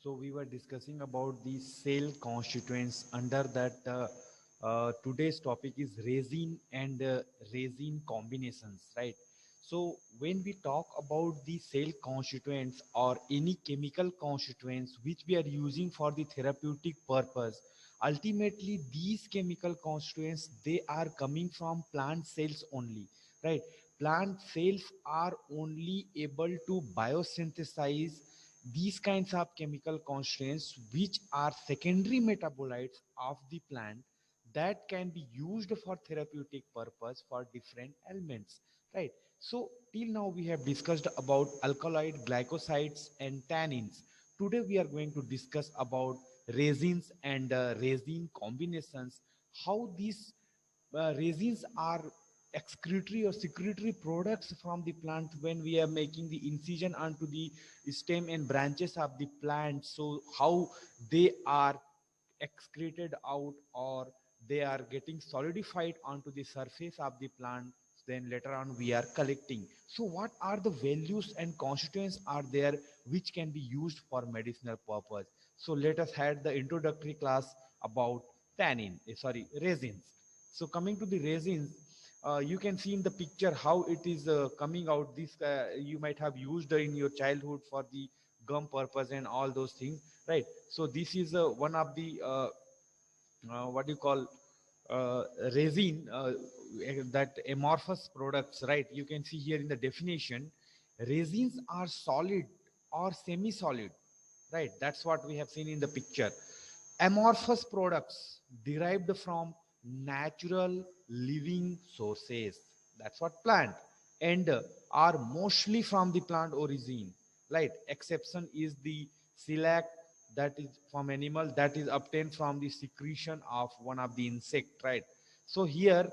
So we were discussing about the cell constituents. Under that, today's topic is resin and resin combinations, right? So when we talk about the cell constituents or any chemical constituents which we are using for the therapeutic purpose, ultimately these chemical constituents, they are coming from plant cells only, right? Plant cells are only able to biosynthesize these kinds of chemical constituents which are secondary metabolites of the plant that can be used for therapeutic purpose for different ailments, right? So till now we have discussed about alkaloid glycosides and tannins. Today we are going to discuss about resins and resin combinations, how these resins are excretory or secretory products from the plant when we are making the incision onto the stem and branches of the plant. So how they are excreted out or they are getting solidified onto the surface of the plant, then later on we are collecting. So what are the values and constituents are there which can be used for medicinal purpose? So let us had the introductory class about resins. So coming to the resins, you can see in the picture how it is coming out. This you might have used in your childhood for the gum purpose and all those things, right? So this is one of the what do you call uh, resin that amorphous products, right? You can see here in the definition, resins are solid or semi-solid, right? That's what we have seen in the picture. Amorphous products derived from natural living sources, that's what plant, and are mostly from the plant origin, right? Exception is the shellac, that is from animal, that is obtained from the secretion of one of the insect, right? So here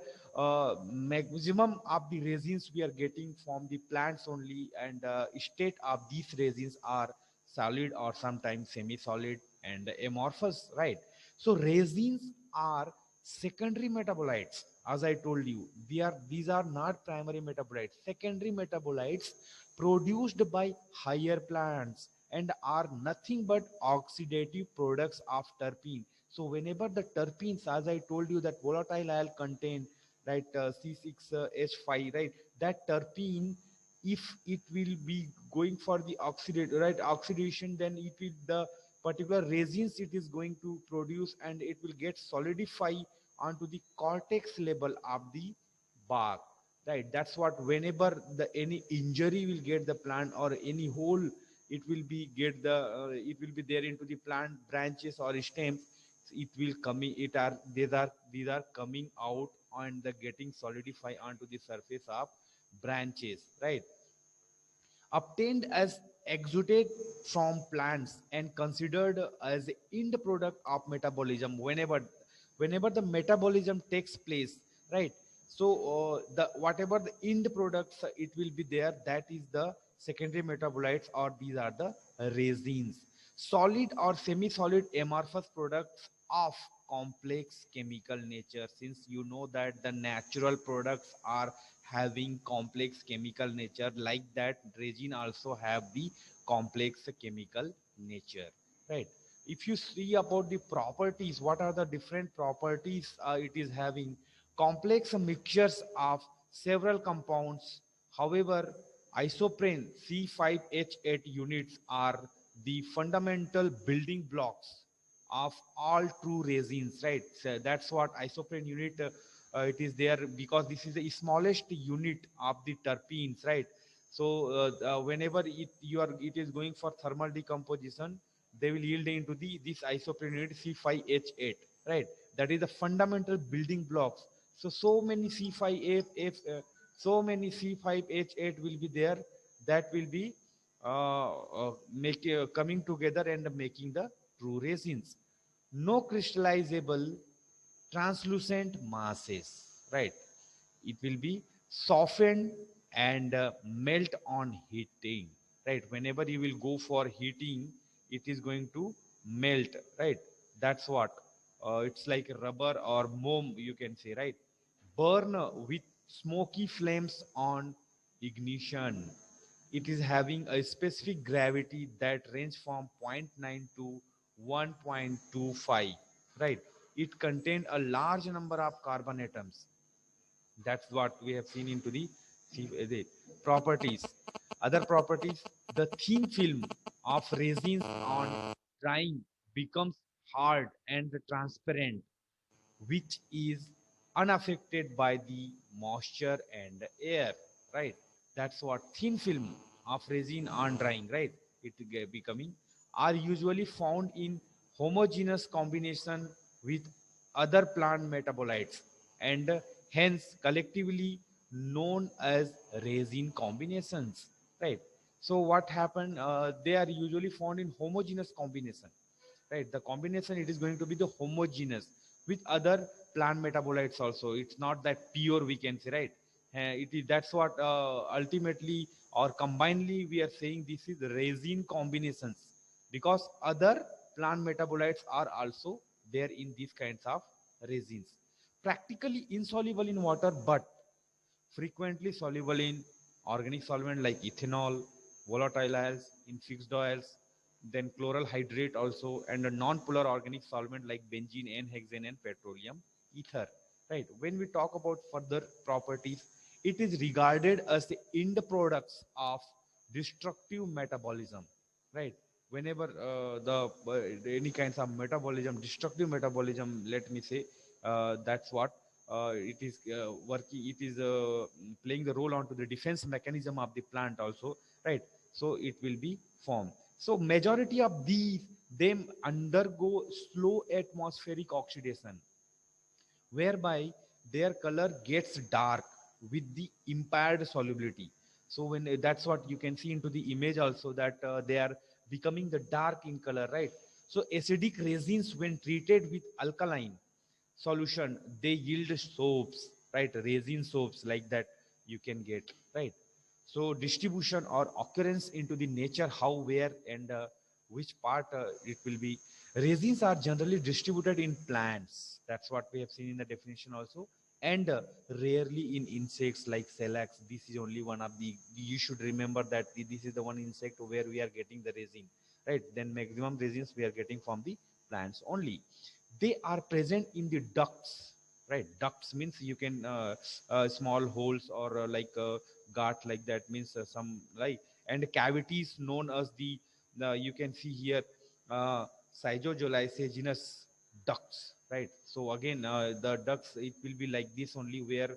maximum of the resins we are getting from the plants only, and state of these resins are solid or sometimes semi-solid and amorphous, right? So resins are secondary metabolites. As I told you, these are not primary metabolites, secondary metabolites produced by higher plants and are nothing but oxidative products of terpene. So whenever the terpenes, as I told you, that volatile oil contain, right, C6H5, right, that terpene, if it will be going for the oxidation, then it will, the particular resins it is going to produce, and it will get solidify onto the cortex level of the bark, right? That's what, whenever the any injury will get the plant or any hole, it will be get the it will be there into the plant branches or stems, it will coming, it are these are coming out and the getting solidify onto the surface of branches, right? Obtained as exudate from plants and considered as end product of metabolism, whenever the metabolism takes place, right? So the whatever the end products it will be there, that is the secondary metabolites, or these are the resins. Solid or semi-solid amorphous products of complex chemical nature, since you know that the natural products are having complex chemical nature, like that resin also have the complex chemical nature, right? If you see about the properties, what are the different properties it is having? Complex mixtures of several compounds. However, isoprene C5H8 units are the fundamental building blocks of all true resins, right? So that's what isoprene unit it is there, because this is the smallest unit of the terpenes, right? So whenever it is going for thermal decomposition, they will yield into the this isoprene unit C5H8, right? That is the fundamental building blocks. So many so many C5H8 will be there, that will be coming together and making the true resins. No crystallizable translucent masses, right? It will be softened and melt on heating, right? Whenever you will go for heating, it is going to melt, right? That's what it's like rubber or moam, you can say, right? Burn with smoky flames on ignition. it is having a specific gravity that range from zero point 0.9 to 1.25, right? It contained a large number of carbon atoms. That's what we have seen into the properties. Other properties, the thin film of resins on drying becomes hard and transparent, which is unaffected by the moisture and air, right? That's what thin film of resin on drying, right? Becoming are usually found in homogeneous combination with other plant metabolites, and hence collectively known as resin combinations, right? So what happened, they are usually found in homogeneous combination, right? The combination, it is going to be the homogeneous with other plant metabolites also. It's not that pure, we can say, right? It is, that's what ultimately or combinedly we are saying this is resin combinations, because other plant metabolites are also there in these kinds of resins. Practically insoluble in water, but frequently soluble in organic solvent like ethanol, volatile oils, in fixed oils, then chloral hydrate also, and a non-polar organic solvent like benzene, N-hexane, and petroleum ether. Right. When we talk about further properties, it is regarded as the end products of destructive metabolism. Right. Whenever any kinds of metabolism, destructive metabolism, let me say, that's what it is working. It is playing the role onto the defense mechanism of the plant also, right? So it will be formed. So majority of these, them undergo slow atmospheric oxidation, whereby their color gets dark with the impaired solubility. So when that's what you can see into the image also, that they are becoming the dark in color, right? So acidic resins, when treated with alkaline solution, they yield soaps, right? Resin soaps like that you can get, right? So distribution or occurrence into the nature, how, where, and which part it will be. Resins are generally distributed in plants. That's what we have seen in the definition also, and rarely in insects like Selax. This is only one of the. You should remember that this is the one insect where we are getting the resin, right? Then maximum resins we are getting from the plants only. They are present in the ducts, right? Ducts means you can small holes or like gut like that, means some like, and cavities known as the you can see here uh, cytolysogenous ducts, right? So again, the ducts, it will be like this only, where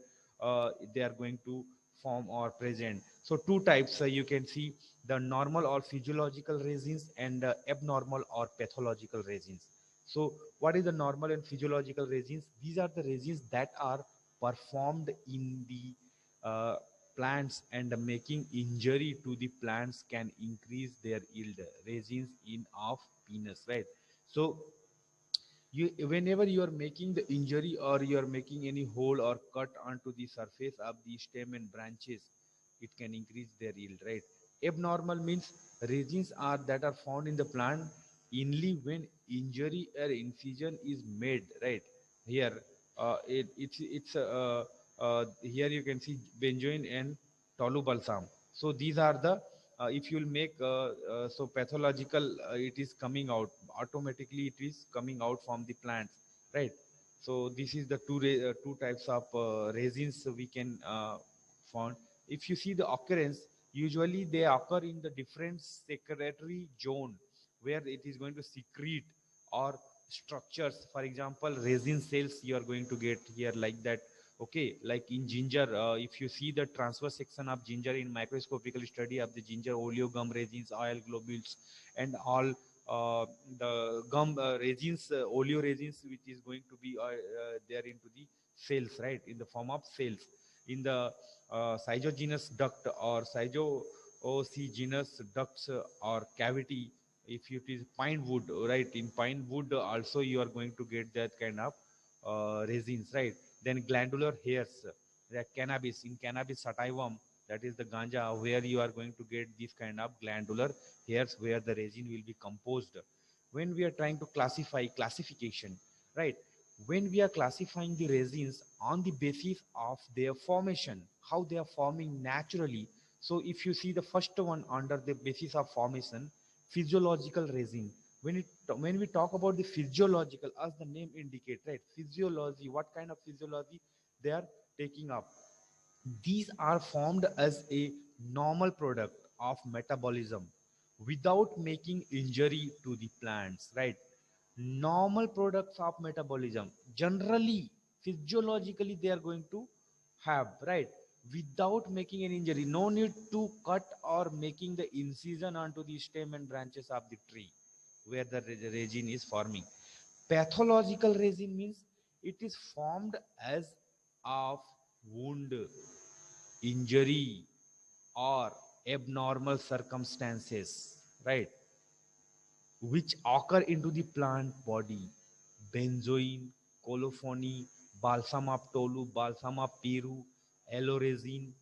they are going to form or present. So two types, you can see the normal or physiological resins, and abnormal or pathological resins. So what is the normal and physiological resins? These are the resins that are performed in the uh, plants, and making injury to the plants can increase their yield. Resins in of penis, right? So you, whenever you are making the injury, or you are making any hole or cut onto the surface of the stem and branches, it can increase their yield, right? Abnormal means resins are that are found in the plant only when injury or incision is made, right? Here it's here you can see benzoin and tolu balsam. So these are the if you'll make so pathological, it is coming out automatically, it is coming out from the plants, right? So this is the two types of resins we can found. If you see the occurrence, usually they occur in the different secretory zone, where it is going to secrete or structures. For example, resin cells you are going to get here like that. Okay, like in ginger, if you see the transverse section of ginger in microscopical study of the ginger, oleogum resins, oil globules, and all the gum resins, oleo resins, which is going to be there into the cells, right, in the form of cells. In the cytogenous duct or cytoogenous ducts or cavity, if it is pine wood, right, in pine wood also you are going to get that kind of resins, right? Then glandular hairs, like cannabis, in cannabis sativum, that is the ganja, where you are going to get this kind of glandular hairs where the resin will be composed. When we are trying to classification, right? When we are classifying the resins on the basis of their formation, how they are forming naturally, So if you see the first one under the basis of formation, physiological resin. When we talk about the physiological, as the name indicate, right? Physiology, what kind of physiology they are taking up? These are formed as a normal product of metabolism without making injury to the plants, right? Normal products of metabolism, generally, physiologically, they are going to have, right? Without making an injury. No need to cut or making the incision onto the stem and branches of the tree where the resin is forming. Pathological resin means it is formed as of wound, injury, or abnormal circumstances, right, which occur into the plant body. Benzoin, colophony, balsam of Tolu, balsam of Peru, aloe resin.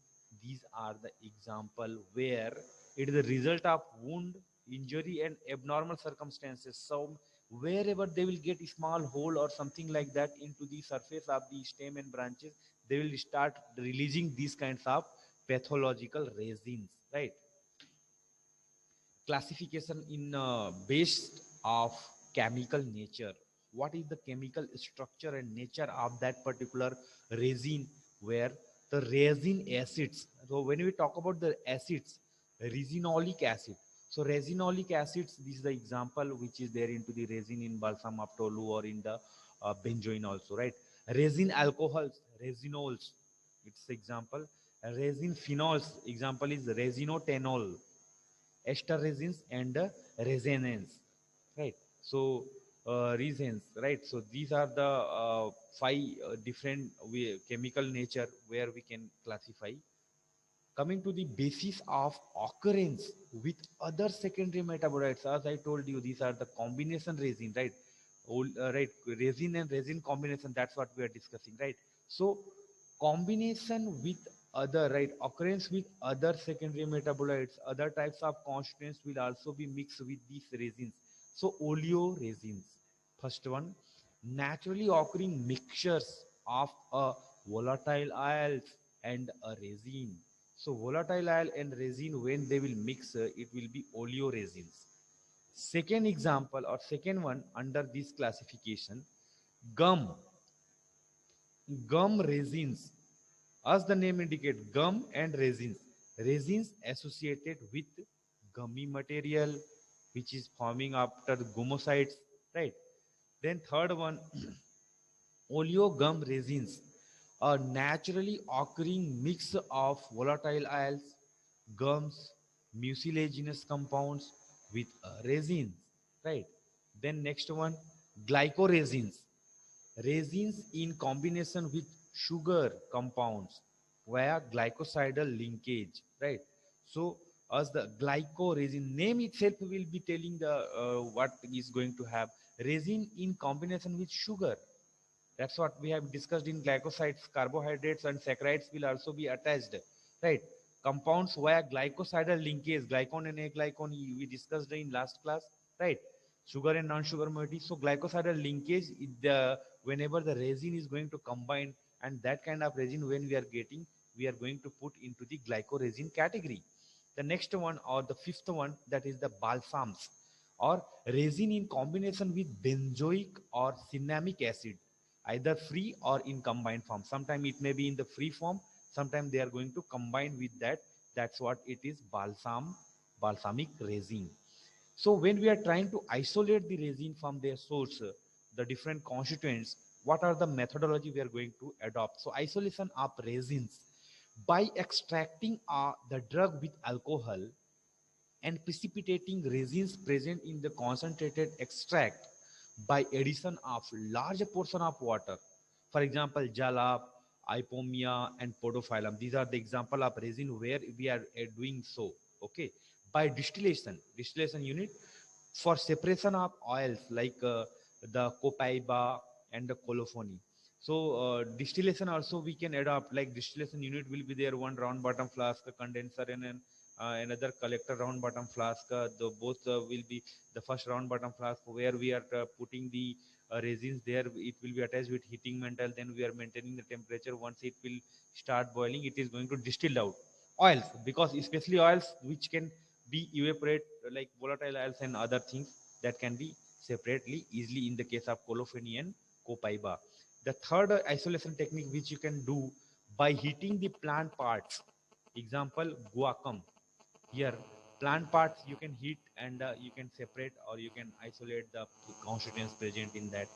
These are the example where it is the result of wound, injury, and abnormal circumstances. So wherever they will get a small hole or something like that into the surface of the stem and branches, they will start releasing these kinds of pathological resins, right? Classification in based of chemical nature. What is the chemical structure and nature of that particular resin? Where the resin acids, so when we talk about the acids, resinolic acid, so resinolic acids, this is the example which is there into the resin in balsam of Tolu or in the benzoin also, right? Resin alcohols, resinols, it's example. Resin phenols, example is resinotenol, ester resins and resonance, right? So resins, right? So these are the five different chemical nature where we can classify. Coming to the basis of occurrence with other secondary metabolites, as I told you, these are the combination resin, right? Right, resin and resin combination, that's what we are discussing, right? So combination with other, right, occurrence with other secondary metabolites, other types of constituents will also be mixed with these resins. So oleo resins, first one, naturally occurring mixtures of a volatile oils and a resin. So volatile oil and resin, when they will mix, it will be oleoresins. Second example or second one under this classification, gum. Gum resins, as the name indicates, gum and resins. Resins associated with gummy material, which is forming after gumosites, right? Then third one, oleogum resins, a naturally occurring mix of volatile oils, gums, mucilaginous compounds with resins, right? Then next one, glycoresins, resins in combination with sugar compounds via glycosidal linkage, right? So as the glycoresin name itself will be telling the what is going to have, resin in combination with sugar. That's what we have discussed in glycosides. Carbohydrates and saccharides will also be attached, right? Compounds via glycosidal linkage, glycon and aglycon, we discussed in last class, right? Sugar and non-sugar moiety. So glycosidal linkage, whenever the resin is going to combine, and that kind of resin when we are getting, we are going to put into the glycoresin category. The next one or the fifth one, that is the balsams or resin in combination with benzoic or cinnamic acid, either free or in combined form. Sometimes it may be in the free form, sometimes they are going to combine with that. That's what it is, balsamic resin. So when we are trying to isolate the resin from their source, the different constituents, what are the methodology we are going to adopt? So isolation of resins by extracting the drug with alcohol and precipitating resins present in the concentrated extract by addition of large portion of water. For example, jalap, ipomia, and podophyllum. These are the example of resin where we are doing so. Okay, by distillation unit for separation of oils like the copaiba and the colophony. So distillation also we can adopt, like distillation unit will be there, one round bottom flask, a condenser, and another collector round bottom flask. The both will be the first round bottom flask where we are putting the resins there. It will be attached with heating mantle. Then we are maintaining the temperature. Once it will start boiling, it is going to distill out. oils, because especially oils which can be evaporate, like volatile oils and other things that can be separately easily in the case of colophony and copaiba. The third isolation technique which you can do by heating the plant parts, example guacam. Here plant parts you can heat and you can separate or you can isolate the constituents present in that.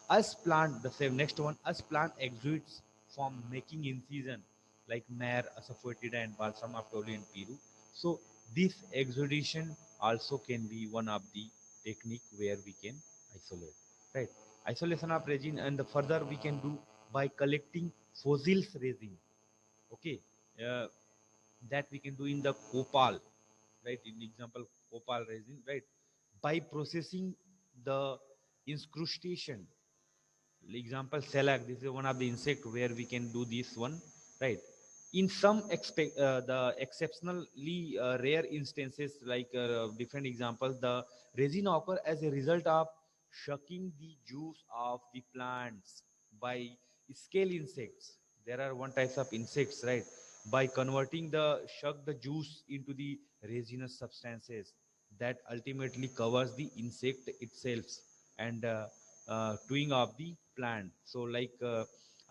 As plant, the same next one, as plant exudes from making incision like myrrh, asafoetida and balsam of Tolu in Peru. So this exudation also can be one of the technique where we can isolate, right? Isolation of resin, and the further we can do by collecting fossils resin. Okay, uh, that we can do in the copal, right? In example, copal resin, right? By processing the incrustation, example shellac, this is one of the insect where we can do this one, right? In some the exceptionally rare instances, like different examples, the resin occur as a result of sucking the juice of the plants by scale insects. There are one types of insects, right? By converting the suck the juice into the resinous substances that ultimately covers the insect itself and doing of the plant. So like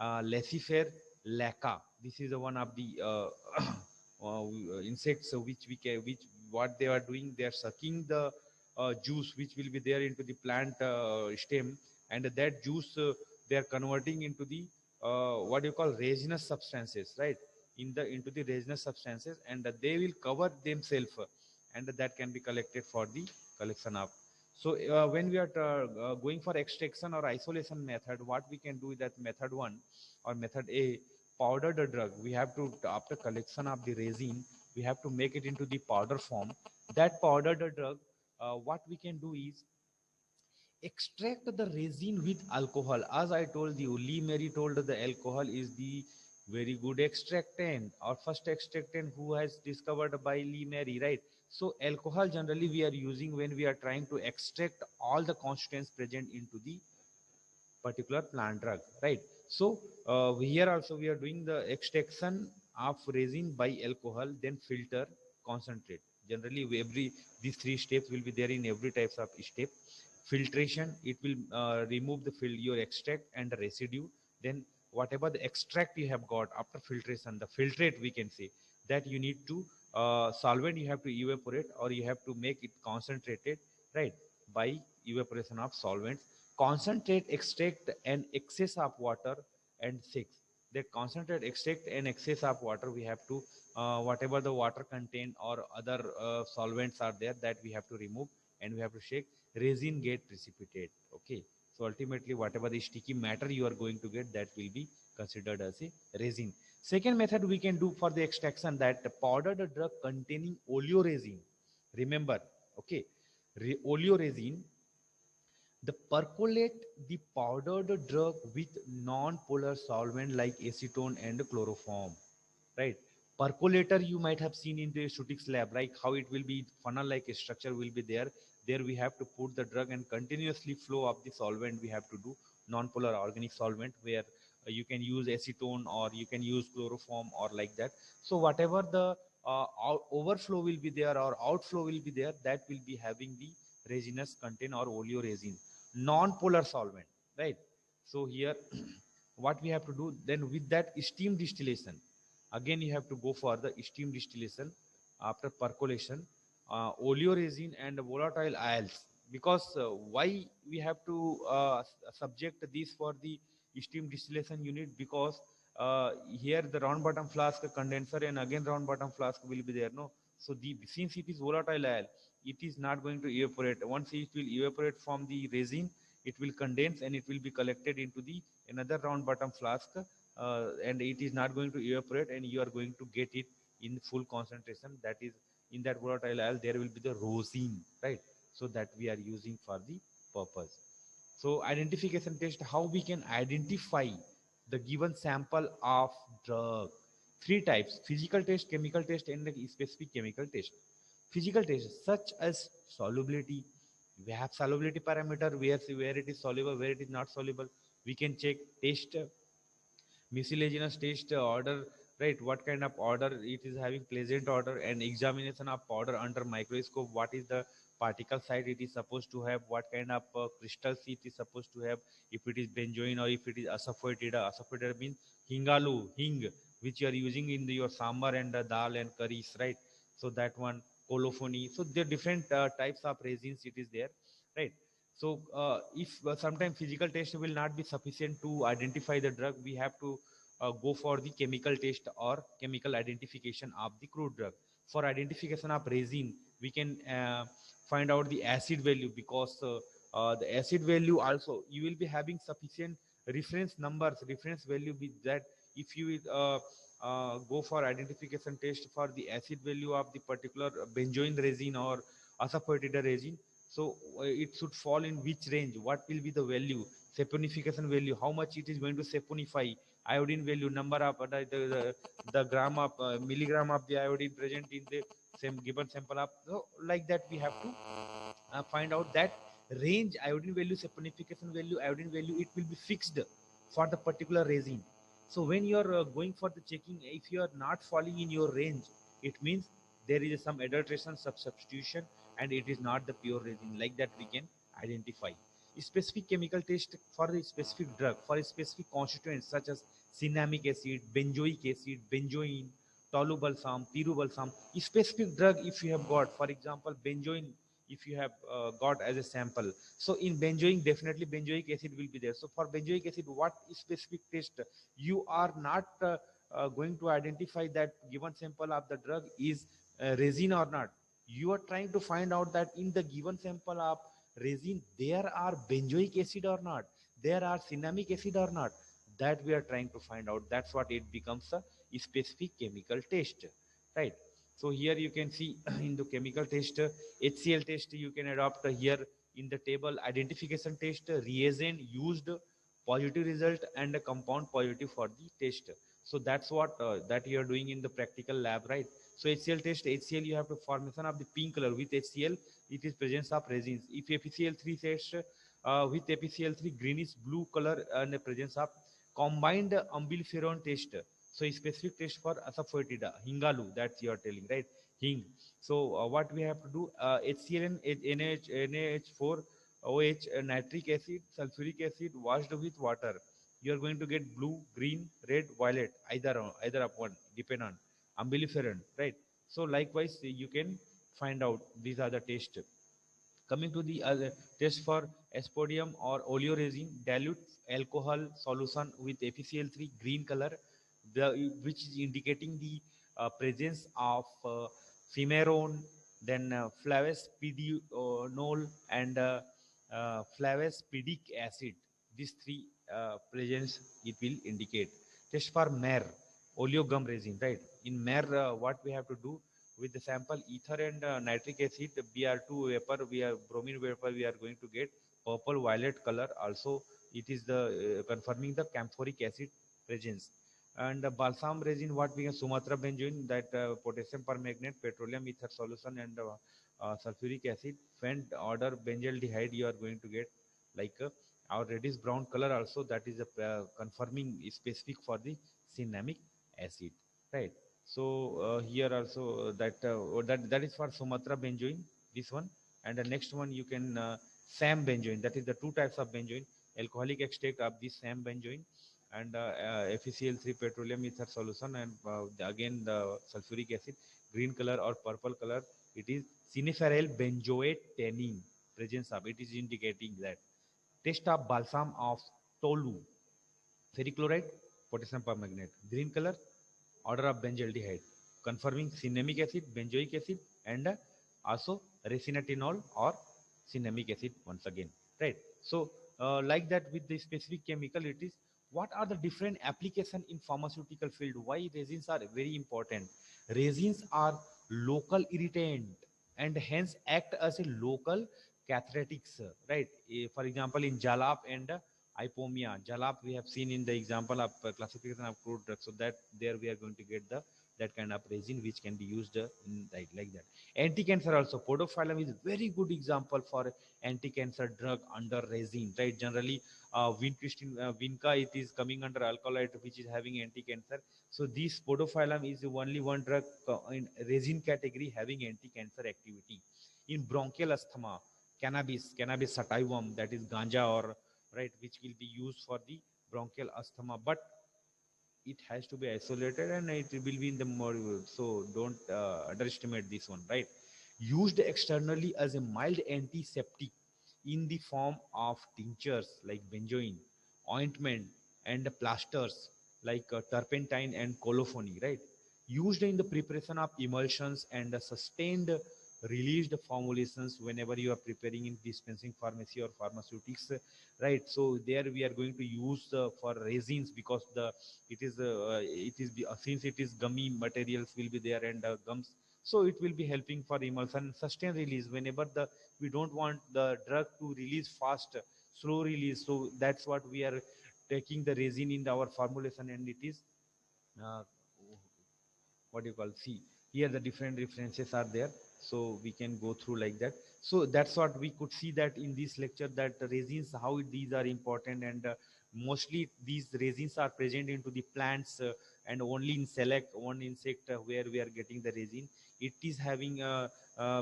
Laissez-faire laca. This is one of the insects which we can, which what they are doing, they are sucking the juice which will be there into the plant stem, and that juice they are converting into the what you call resinous substances, right? In the into the resinous substances, and they will cover themselves, and that can be collected for the collection of. So when we are going for extraction or isolation method, what we can do is that method one or method A, powder the drug. We have to, after collection of the resin, we have to make it into the powder form. That powder the drug, what we can do is extract the resin with alcohol. As I told you, Lee Mary told the alcohol is the very good extractant or first extractant who has discovered by Lee Mary, right? So alcohol generally we are using when we are trying to extract all the constituents present into the particular plant drug, right? So here also we are doing the extraction of resin by alcohol, then filter, concentrate. Generally, every these three steps will be there in every types of step. Filtration, it will remove the your extract and the residue. Then whatever the extract you have got after filtration, the filtrate we can say, that you need to solvent you have to evaporate or you have to make it concentrated, right? By evaporation of solvents, concentrate, extract and excess of water. And six, that concentrate, extract and excess of water we have to whatever the water content or other solvents are there, that we have to remove and we have to shake, resin get precipitate. Okay, so ultimately whatever the sticky matter you are going to get, that will be considered as a resin. Second method we can do for the extraction, that powder the drug containing oleoresin. Remember, okay, oleoresin, the percolate the powdered drug with non-polar solvent like acetone and chloroform, right? Percolator you might have seen in the aesthetics lab, like how it will be funnel like a structure will be there. There we have to put the drug and continuously flow of the solvent we have to do, non-polar organic solvent, where you can use acetone or you can use chloroform or like that. So whatever the overflow will be there or outflow will be there, that will be having the resinous content or oleoresin, non-polar solvent, right? So here what we have to do then with that, steam distillation. Again you have to go for the steam distillation after percolation, oleoresin and volatile oils. Because why we have to subject this for the steam distillation unit, because here the round bottom flask condenser and again round bottom flask will be there, no? So the, since it is volatile oil, it is not going to evaporate. Once it will evaporate from the resin, it will condense and it will be collected into the another round bottom flask, and it is not going to evaporate and you are going to get it in full concentration. That is, in that volatile oil there will be the rosin, right? So that we are using for the purpose. So identification test, how we can identify the given sample of drug. Three types: physical test, chemical test and the specific chemical test. Physical test such as solubility, we have solubility parameter, where it is soluble, where it is not soluble. We can check test mucilaginous test order, right? What kind of order it is having, pleasant order, and examination of powder under microscope, what is the particle size it is supposed to have, what kind of crystals it is supposed to have, if it is benzoin or if it is asafoetida. Asafoetida means hingalu, hing, which you are using in your sambar and dal and curries, right? So that one, colophony. So there are different types of resins it is there, right? So if sometimes physical test will not be sufficient to identify the drug, we have to go for the chemical test or chemical identification of the crude drug. For identification of resin, we can find out the acid value, because the acid value also you will be having sufficient reference numbers, reference value with that. If you will go for identification test for the acid value of the particular benzoin resin or asafoetida resin, so it should fall in which range, what will be the value, saponification value, how much it is going to saponify, iodine value, number of the gram of milligram of the iodine present in the same given sample of. So like that we have to find out that range, iodine value, saponification value, iodine value, it will be fixed for the particular resin. So when you are going for the checking, if you are not falling in your range, it means there is some adulteration, substitution, and it is not the pure resin. Like that we can identify specific chemical test for a specific drug, for a specific constituents such as cinnamic acid, benzoic acid, benzoin, tolubalsam, pyrobalsam. A specific drug if you have got, for example, benzoin, if you have got as a sample. So in benzoic, definitely benzoic acid will be there. So for benzoic acid, what specific test you are not going to identify that given sample of the drug is resin or not. You are trying to find out that in the given sample of resin there are benzoic acid or not, there are cinnamic acid or not, that we are trying to find out. That's what it becomes a specific chemical test, right? So here you can see in the chemical test, HCl test you can adopt here in the table. Identification test, reagent used, positive result, and a compound positive for the test. So that's what that you are doing in the practical lab, right? So HCl test, HCl you have the formation of the pink color with HCl, it is presence of resins. If FeCl3 test, with FeCl3 greenish blue color and the presence of combined umbelliferone test. So specific test for asafoetida, hingalu, that's you are telling, right? Hing. So what we have to do, HCl and NaH4 OH, nitric acid, sulfuric acid washed with water. You are going to get blue, green, red, violet, either of one, depend on umbelliferone, right? So likewise, you can find out these are the tests. Coming to the other test for aspodium or oleoresin, dilute alcohol solution with FeCl3 green color, which is indicating the presence of fumarone, then flavespidinol and flavaspidic acid. These three presence it will indicate. Test for mer, oleogum resin, right? In mer, what we have to do with the sample ether and nitric acid, Br2 vapor, we are bromine vapor, we are going to get purple violet color. Also, it is the confirming the camphoric acid presence. And balsam resin, what we have Sumatra benzoin, that potassium permanganate, petroleum ether solution, and sulfuric acid, Fent order benzaldehyde, you are going to get like our reddish brown color. Also, that is a confirming specific for the cinnamic acid, right? So here also that is for Sumatra benzoin, this one. And the next one you can SAM benzoin, that is the two types of benzoin, alcoholic extract of this SAM benzoin, and FeCl3 petroleum ether solution, and again the sulfuric acid, green color or purple color, it is ciniferyl benzoate tannin presence of, it is indicating that. Test of balsam of Tolu, ferrichloride, potassium permanganate, green color, order of benzaldehyde, confirming cinnamic acid, benzoic acid, and also racinatinol or cinnamic acid once again, right? So, like that with the specific chemical, it is what are the different application in pharmaceutical field? Why resins are very important? Resins are local irritant and hence act as a local catharetics, right? For example, in jalap and hypomia, jalap we have seen in the example of classification of crude drugs. So that there we are going to get the that kind of resin which can be used in like that. Anti-cancer also, podophyllum is very good example for anti-cancer drug under resin, right? Generally, vinca, it is coming under alkaloid which is having anti-cancer. So this podophyllum is only one drug in resin category having anti-cancer activity. In bronchial asthma, cannabis sativum, that is ganja, or right, which will be used for the bronchial asthma, but it has to be isolated and it will be in the module. So don't underestimate this one, right? Used externally as a mild antiseptic in the form of tinctures like benzoin, ointment, and plasters like turpentine and colophony, right? Used in the preparation of emulsions and sustained released formulations whenever you are preparing in dispensing pharmacy or pharmaceutics, right? So there we are going to use for resins, because the it is since it is gummy materials will be there and gums, so it will be helping for emulsion sustain release whenever the we don't want the drug to release fast, slow release. So that's what we are taking the resin in our formulation, and it is uh, what you call, see here the different references are there, so we can go through like that. So that's what we could see that in this lecture, that the resins, how these are important, and mostly these resins are present into the plants, and only in select one insect where we are getting the resin. It is having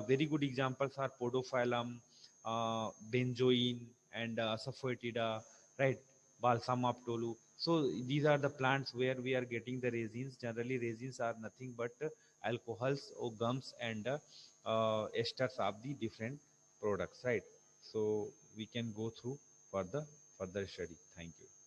very good examples are podophyllum, benzoin, and asafoetida, right? Balsam of Tolu. So these are the plants where we are getting the resins. Generally, resins are nothing but alcohols or gums and esters of the different products, right? So we can go through for the further study. Thank you.